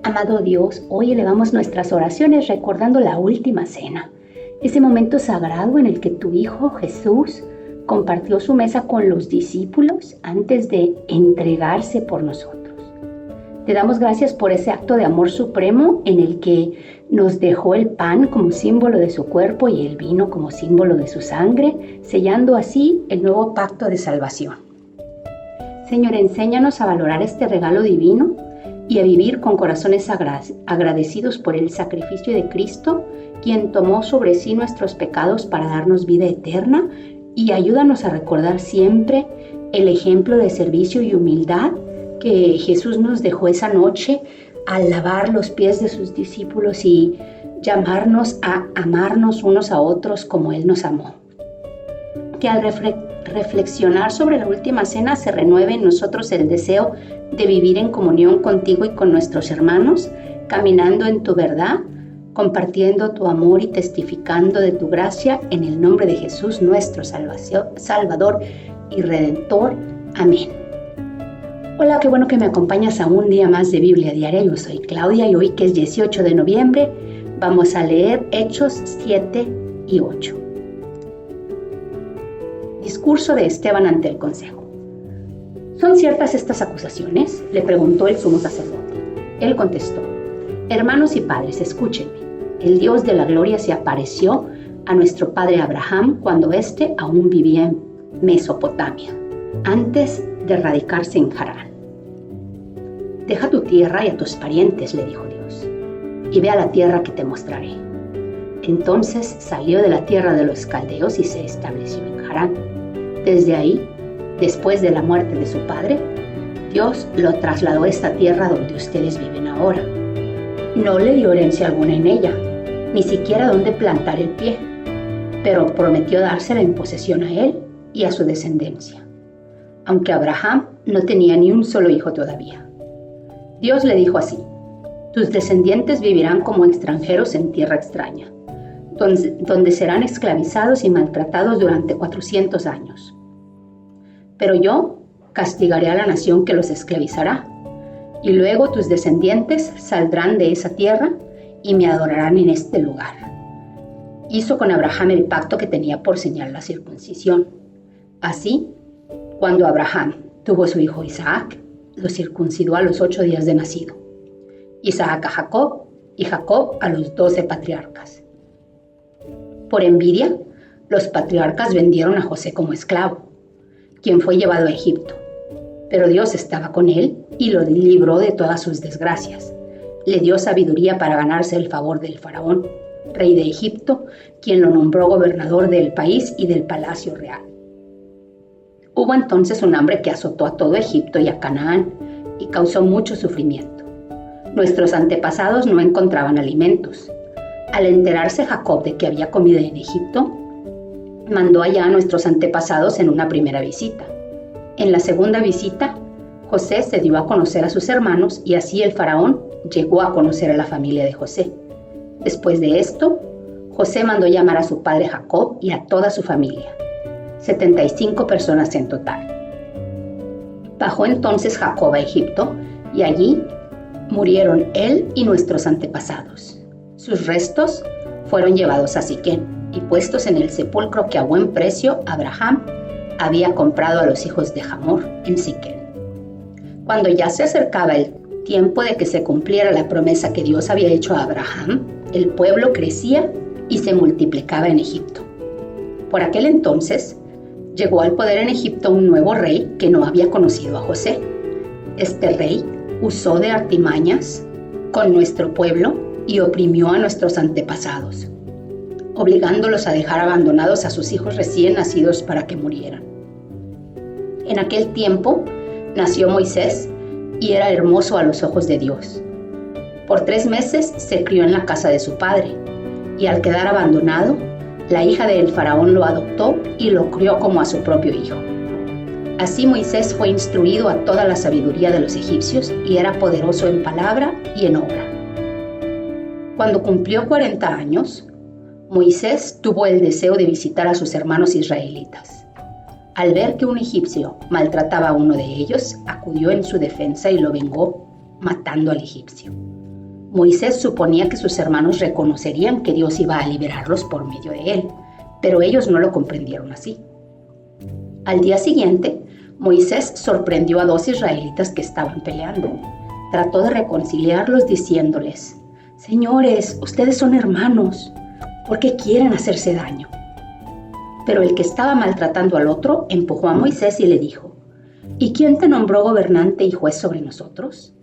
Amado Dios, hoy elevamos nuestras oraciones recordando la última cena, ese momento sagrado en el que tu Hijo Jesús compartió su mesa con los discípulos antes de entregarse por nosotros. Te damos gracias por ese acto de amor supremo en el que nos dejó el pan como símbolo de su cuerpo y el vino como símbolo de su sangre, sellando así el nuevo pacto de salvación. Señor, enséñanos a valorar este regalo divino y a vivir con corazones agradecidos por el sacrificio de Cristo, quien tomó sobre sí nuestros pecados para darnos vida eterna, y ayúdanos a recordar siempre el ejemplo de servicio y humildad que Jesús nos dejó esa noche al lavar los pies de sus discípulos y llamarnos a amarnos unos a otros como Él nos amó. Que al reflexionar sobre la última cena se renueve en nosotros el deseo de vivir en comunión contigo y con nuestros hermanos, caminando en tu verdad, compartiendo tu amor y testificando de tu gracia en el nombre de Jesús, nuestro Salvador y Redentor. Amén. Hola, qué bueno que me acompañas a un día más de Biblia Diaria. Yo soy Claudia y hoy, que es 18 de noviembre, vamos a leer Hechos 7 y 8. Discurso de Esteban ante el Consejo. ¿Son ciertas estas acusaciones?, le preguntó el sumo sacerdote. Él contestó: hermanos y padres, escúchenme. El Dios de la gloria se apareció a nuestro padre Abraham cuando éste aún vivía en Mesopotamia, antes de radicarse en Harán. Deja tu tierra y a tus parientes, le dijo Dios, y ve a la tierra que te mostraré. Entonces salió de la tierra de los caldeos y se estableció en Harán. Desde ahí, después de la muerte de su padre, Dios lo trasladó a esta tierra donde ustedes viven ahora. No le dio herencia alguna en ella, ni siquiera donde plantar el pie, pero prometió dársela en posesión a él y a su descendencia, aunque Abraham no tenía ni un solo hijo todavía. Dios le dijo así: tus descendientes vivirán como extranjeros en tierra extraña, donde serán esclavizados y maltratados durante 400 años. Pero yo castigaré a la nación que los esclavizará, y luego tus descendientes saldrán de esa tierra y me adorarán en este lugar. Hizo con Abraham el pacto que tenía por señal la circuncisión. Así, cuando Abraham tuvo su hijo Isaac, lo circuncidó a los 8 días de nacido. Isaac a Jacob y Jacob a los 12 patriarcas. Por envidia, los patriarcas vendieron a José como esclavo, quien fue llevado a Egipto. Pero Dios estaba con él y lo libró de todas sus desgracias. Le dio sabiduría para ganarse el favor del faraón, rey de Egipto, quien lo nombró gobernador del país y del palacio real. Hubo entonces un hambre que azotó a todo Egipto y a Canaán y causó mucho sufrimiento. Nuestros antepasados no encontraban alimentos. Al enterarse Jacob de que había comida en Egipto, mandó allá a nuestros antepasados en una primera visita. En la segunda visita, José se dio a conocer a sus hermanos y así el faraón llegó a conocer a la familia de José. Después de esto, José mandó llamar a su padre Jacob y a toda su familia, 75 personas en total. Bajó entonces Jacob a Egipto y allí murieron él y nuestros antepasados. Sus restos fueron llevados a Siquem y puestos en el sepulcro que a buen precio Abraham había comprado a los hijos de Hamor en Siquem. Cuando ya se acercaba el tiempo de que se cumpliera la promesa que Dios había hecho a Abraham, el pueblo crecía y se multiplicaba en Egipto. Por aquel entonces, llegó al poder en Egipto un nuevo rey que no había conocido a José. Este rey usó de artimañas con nuestro pueblo y oprimió a nuestros antepasados, obligándolos a dejar abandonados a sus hijos recién nacidos para que murieran. En aquel tiempo nació Moisés y era hermoso a los ojos de Dios. Por 3 meses se crió en la casa de su padre, y al quedar abandonado, la hija del faraón lo adoptó y lo crió como a su propio hijo. Así Moisés fue instruido a toda la sabiduría de los egipcios y era poderoso en palabra y en obra. Cuando cumplió 40 años, Moisés tuvo el deseo de visitar a sus hermanos israelitas. Al ver que un egipcio maltrataba a uno de ellos, acudió en su defensa y lo vengó, matando al egipcio. Moisés suponía que sus hermanos reconocerían que Dios iba a liberarlos por medio de él, pero ellos no lo comprendieron así. Al día siguiente, Moisés sorprendió a 2 israelitas que estaban peleando. Trató de reconciliarlos diciéndoles: «Señores, ustedes son hermanos, ¿por qué quieren hacerse daño?». Pero el que estaba maltratando al otro empujó a Moisés y le dijo: «¿Y quién te nombró gobernante y juez sobre nosotros?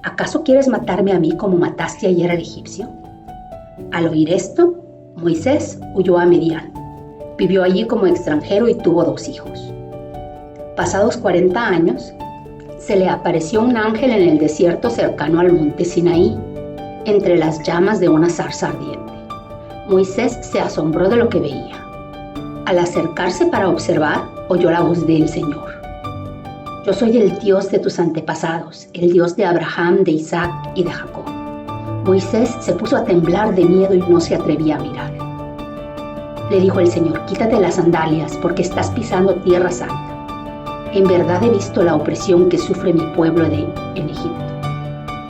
¿Acaso quieres matarme a mí como mataste ayer al egipcio?». Al oír esto, Moisés huyó a Midian. Vivió allí como extranjero y tuvo 2 hijos. Pasados 40 años, se le apareció un ángel en el desierto cercano al monte Sinaí, entre las llamas de una zarza ardiente. Moisés se asombró de lo que veía. Al acercarse para observar, oyó la voz del Señor: «Yo soy el Dios de tus antepasados, el Dios de Abraham, de Isaac y de Jacob». Moisés se puso a temblar de miedo y no se atrevía a mirar. Le dijo el Señor: «Quítate las sandalias, porque estás pisando tierra santa. En verdad he visto la opresión que sufre mi pueblo en Egipto.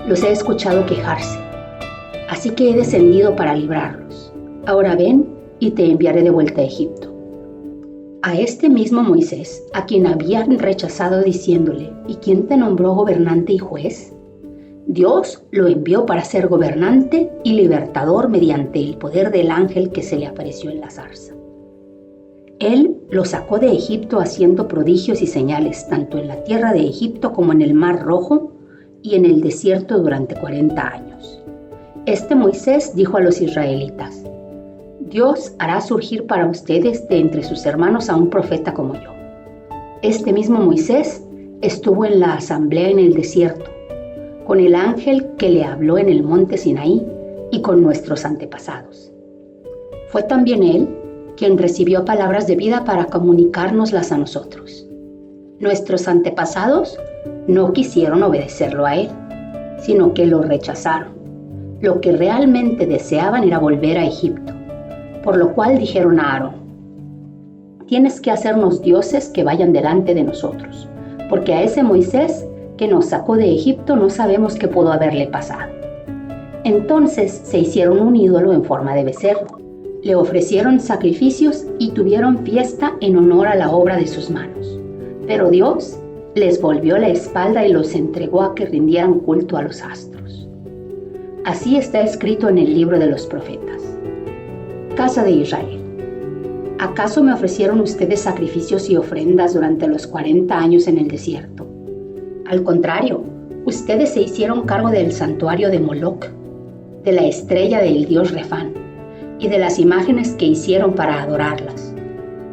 Los he escuchado quejarse, así que he descendido para librarlos. Ahora ven y te enviaré de vuelta a Egipto». A este mismo Moisés, a quien habían rechazado diciéndole: «¿Y quién te nombró gobernante y juez?», Dios lo envió para ser gobernante y libertador mediante el poder del ángel que se le apareció en la zarza. Él lo sacó de Egipto haciendo prodigios y señales, tanto en la tierra de Egipto como en el Mar Rojo y en el desierto durante 40 años. Este Moisés dijo a los israelitas: «Dios hará surgir para ustedes de entre sus hermanos a un profeta como yo». Este mismo Moisés estuvo en la asamblea en el desierto, con el ángel que le habló en el monte Sinaí y con nuestros antepasados. Fue también él quien recibió palabras de vida para comunicárnoslas a nosotros. Nuestros antepasados no quisieron obedecerlo a él, sino que lo rechazaron. Lo que realmente deseaban era volver a Egipto, por lo cual dijeron a Aarón: «Tienes que hacernos dioses que vayan delante de nosotros, porque a ese Moisés que nos sacó de Egipto no sabemos qué pudo haberle pasado». Entonces se hicieron un ídolo en forma de becerro, le ofrecieron sacrificios y tuvieron fiesta en honor a la obra de sus manos. Pero Dios les volvió la espalda y los entregó a que rindieran culto a los astros. Así está escrito en el libro de los profetas: «Casa de Israel, ¿acaso me ofrecieron ustedes sacrificios y ofrendas durante los 40 años en el desierto? Al contrario, ustedes se hicieron cargo del santuario de Moloc, de la estrella del dios Refán y de las imágenes que hicieron para adorarlas.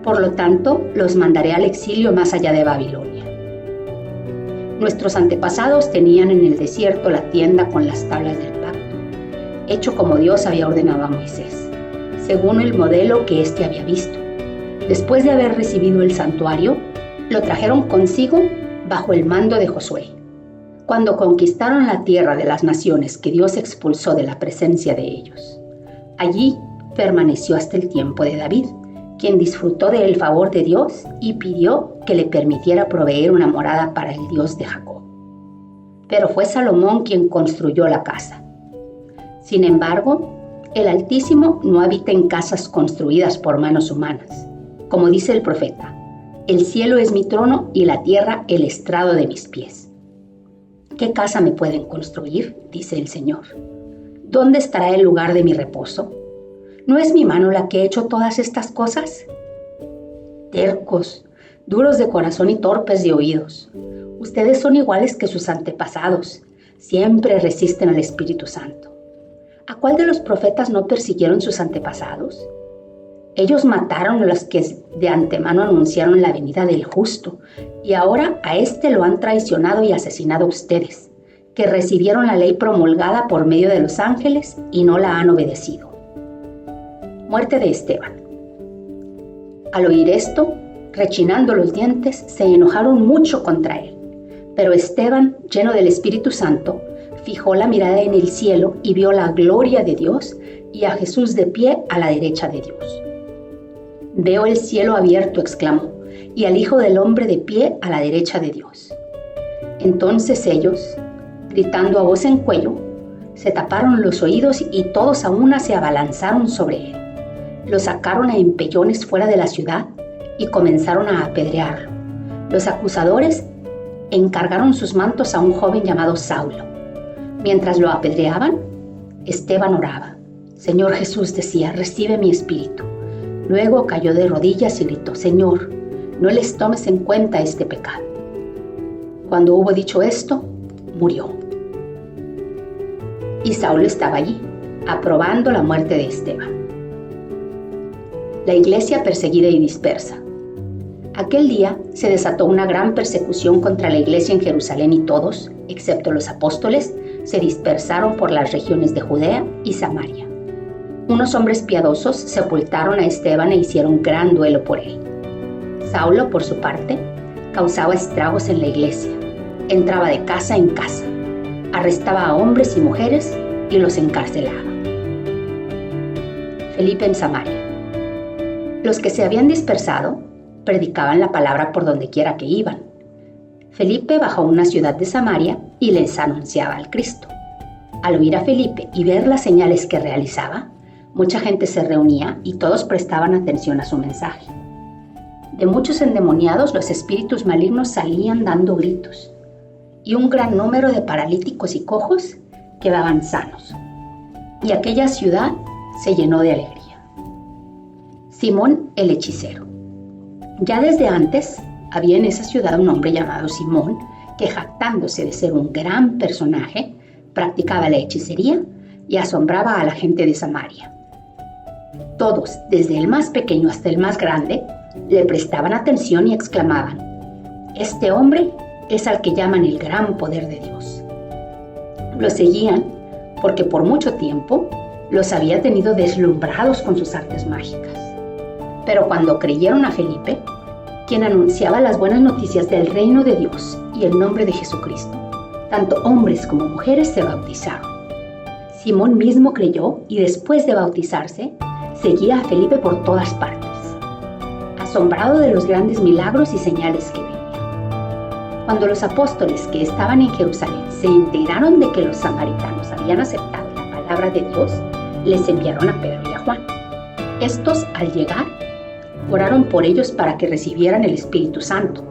Por lo tanto, los mandaré al exilio más allá de Babilonia». Nuestros antepasados tenían en el desierto la tienda con las tablas del pacto, hecho como Dios había ordenado a Moisés, según el modelo que éste había visto. Después de haber recibido el santuario, lo trajeron consigo bajo el mando de Josué. Cuando conquistaron la tierra de las naciones que Dios expulsó de la presencia de ellos, allí permaneció hasta el tiempo de David, quien disfrutó del favor de Dios y pidió que le permitiera proveer una morada para el Dios de Jacob. Pero fue Salomón quien construyó la casa. Sin embargo, el Altísimo no habita en casas construidas por manos humanas. Como dice el profeta: «El cielo es mi trono y la tierra el estrado de mis pies». ¿Qué casa me pueden construir?, dice el Señor. ¿Dónde estará el lugar de mi reposo? ¿No es mi mano la que ha hecho todas estas cosas? Tercos, duros de corazón y torpes de oídos, ustedes son iguales que sus antepasados, siempre resisten al Espíritu Santo. ¿A cuál de los profetas no persiguieron sus antepasados? Ellos mataron a los que de antemano anunciaron la venida del justo, y ahora a este lo han traicionado y asesinado ustedes, que recibieron la ley promulgada por medio de los ángeles y no la han obedecido. Muerte de Esteban. Al oír esto, rechinando los dientes, se enojaron mucho contra él. Pero Esteban, lleno del Espíritu Santo, fijó la mirada en el cielo y vio la gloria de Dios y a Jesús de pie a la derecha de Dios. «Veo el cielo abierto», exclamó, y al Hijo del Hombre de pie a la derecha de Dios. Entonces ellos, gritando a voz en cuello, se taparon los oídos y todos a una se abalanzaron sobre él. Lo sacaron a empellones fuera de la ciudad y comenzaron a apedrearlo. Los acusadores encargaron sus mantos a un joven llamado Saulo. Mientras lo apedreaban, Esteban oraba. Señor Jesús, decía, recibe mi espíritu. Luego cayó de rodillas y gritó, Señor, no les tomes en cuenta este pecado. Cuando hubo dicho esto, murió. Y Saulo estaba allí, aprobando la muerte de Esteban. La iglesia perseguida y dispersa. Aquel día se desató una gran persecución contra la iglesia en Jerusalén y todos, excepto los apóstoles, se dispersaron por las regiones de Judea y Samaria. Unos hombres piadosos sepultaron a Esteban e hicieron gran duelo por él. Saulo, por su parte, causaba estragos en la iglesia. Entraba de casa en casa, arrestaba a hombres y mujeres y los encarcelaba. Felipe en Samaria. Los que se habían dispersado predicaban la palabra por donde quiera que iban. Felipe bajó a una ciudad de Samaria y les anunciaba al Cristo. Al oír a Felipe y ver las señales que realizaba, mucha gente se reunía y todos prestaban atención a su mensaje. De muchos endemoniados los espíritus malignos salían dando gritos, y un gran número de paralíticos y cojos quedaban sanos. Y aquella ciudad se llenó de alegría. Simón el hechicero. Ya desde antes había en esa ciudad un hombre llamado Simón que, jactándose de ser un gran personaje, practicaba la hechicería y asombraba a la gente de Samaria. Todos, desde el más pequeño hasta el más grande, le prestaban atención y exclamaban, «Este hombre es al que llaman el gran poder de Dios». Lo seguían porque por mucho tiempo los había tenido deslumbrados con sus artes mágicas. Pero cuando creyeron a Felipe, quien anunciaba las buenas noticias del reino de Dios y el nombre de Jesucristo, tanto hombres como mujeres se bautizaron. Simón mismo creyó y después de bautizarse, seguía a Felipe por todas partes, asombrado de los grandes milagros y señales que veía. Cuando los apóstoles que estaban en Jerusalén se enteraron de que los samaritanos habían aceptado la palabra de Dios, les enviaron a Pedro y a Juan. Estos, al llegar, oraron por ellos para que recibieran el Espíritu Santo,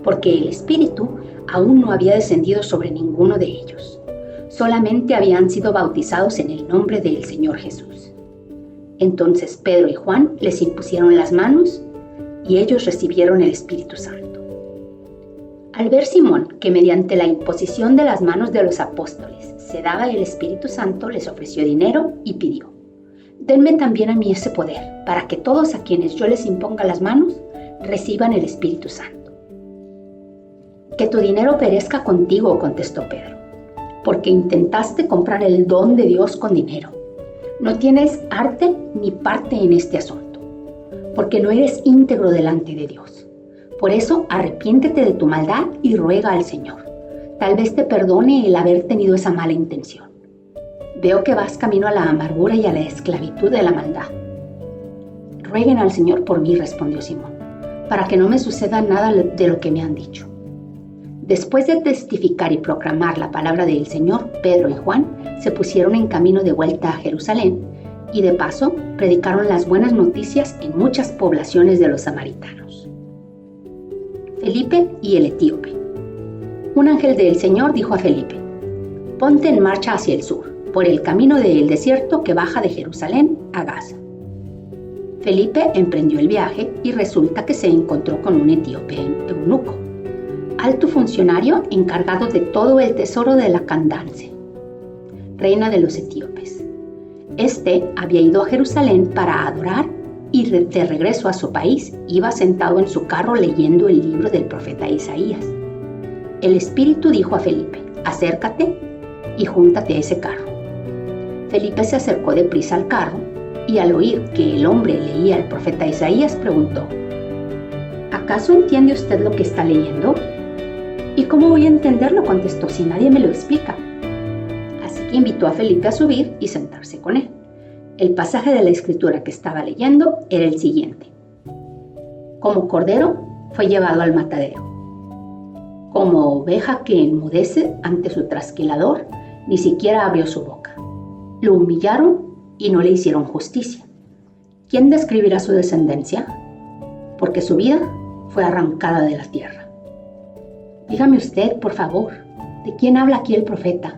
porque el Espíritu aún no había descendido sobre ninguno de ellos. Solamente habían sido bautizados en el nombre del Señor Jesús. Entonces Pedro y Juan les impusieron las manos y ellos recibieron el Espíritu Santo. Al ver Simón que mediante la imposición de las manos de los apóstoles se daba el Espíritu Santo, les ofreció dinero y pidió, «Denme también a mí ese poder, para que todos a quienes yo les imponga las manos reciban el Espíritu Santo». «Que tu dinero perezca contigo», contestó Pedro, «porque intentaste comprar el don de Dios con dinero. No tienes arte ni parte en este asunto, porque no eres íntegro delante de Dios. Por eso arrepiéntete de tu maldad y ruega al Señor. Tal vez te perdone el haber tenido esa mala intención. Veo que vas camino a la amargura y a la esclavitud de la maldad». «Rueguen al Señor por mí», respondió Simón, «para que no me suceda nada de lo que me han dicho». Después de testificar y proclamar la palabra del Señor, Pedro y Juan se pusieron en camino de vuelta a Jerusalén y de paso predicaron las buenas noticias en muchas poblaciones de los samaritanos. Felipe y el etíope. Un ángel del Señor dijo a Felipe, «Ponte en marcha hacia el sur, por el camino del desierto que baja de Jerusalén a Gaza». Felipe emprendió el viaje y resulta que se encontró con un etíope eunuco, alto funcionario encargado de todo el tesoro de la Candace, reina de los etíopes. Este había ido a Jerusalén para adorar y de regreso a su país iba sentado en su carro leyendo el libro del profeta Isaías. El Espíritu dijo a Felipe, «Acércate y júntate a ese carro». Felipe se acercó deprisa al carro y al oír que el hombre leía el profeta Isaías preguntó, «¿Acaso entiende usted lo que está leyendo?». «¿Y cómo voy a entenderlo?», contestó, «si nadie me lo explica». Así que invitó a Felipe a subir y sentarse con él. El pasaje de la escritura que estaba leyendo era el siguiente: «Como cordero fue llevado al matadero. Como oveja que enmudece ante su trasquilador, ni siquiera abrió su boca. Lo humillaron y no le hicieron justicia. ¿Quién describirá su descendencia? Porque su vida fue arrancada de la tierra. Dígame usted, por favor, ¿de quién habla aquí el profeta?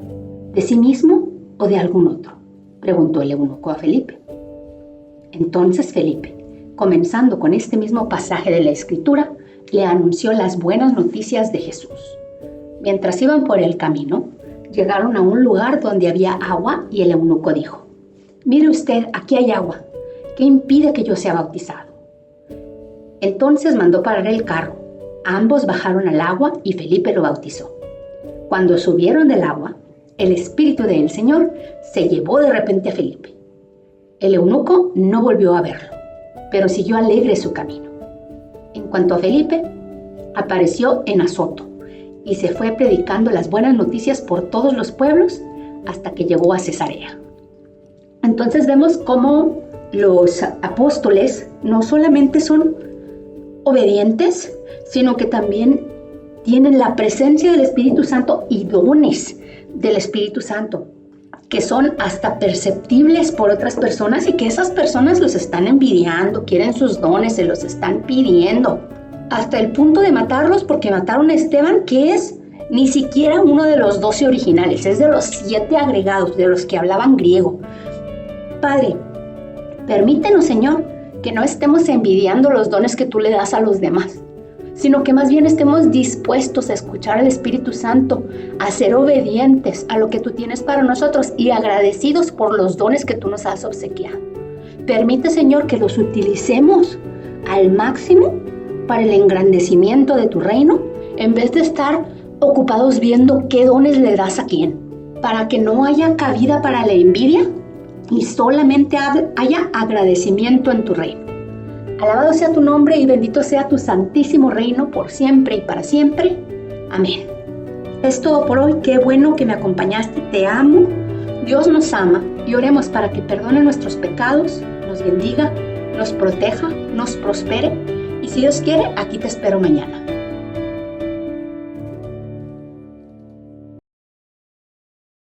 ¿De sí mismo o de algún otro?, preguntó el eunuco a Felipe. Entonces Felipe, comenzando con este mismo pasaje de la Escritura, le anunció las buenas noticias de Jesús. Mientras iban por el camino, llegaron a un lugar donde había agua y el eunuco dijo: «Mire usted, aquí hay agua. ¿Qué impide que yo sea bautizado?». Entonces mandó parar el carro. Ambos bajaron al agua y Felipe lo bautizó. Cuando subieron del agua, el Espíritu del Señor se llevó de repente a Felipe. El eunuco no volvió a verlo, pero siguió alegre su camino. En cuanto a Felipe, apareció en Azoto y se fue predicando las buenas noticias por todos los pueblos hasta que llegó a Cesarea. Entonces vemos cómo los apóstoles no solamente son obedientes, sino que también tienen la presencia del Espíritu Santo y dones del Espíritu Santo, que son hasta perceptibles por otras personas y que esas personas los están envidiando, quieren sus dones, se los están pidiendo, hasta el punto de matarlos, porque mataron a Esteban, que es ni siquiera uno de los 12 originales, es de los 7 agregados, de los que hablaban griego. Padre, permítenos, Señor, que no estemos envidiando los dones que tú le das a los demás, sino que más bien estemos dispuestos a escuchar al Espíritu Santo, a ser obedientes a lo que tú tienes para nosotros y agradecidos por los dones que tú nos has obsequiado. Permite, Señor, que los utilicemos al máximo para el engrandecimiento de tu reino, en vez de estar ocupados viendo qué dones le das a quién, para que no haya cabida para la envidia y solamente haya agradecimiento en tu reino. Alabado sea tu nombre y bendito sea tu santísimo reino por siempre y para siempre. Amén. Es todo por hoy. Qué bueno que me acompañaste. Te amo. Dios nos ama y oremos para que perdone nuestros pecados, nos bendiga, nos proteja, nos prospere. Y si Dios quiere, aquí te espero mañana.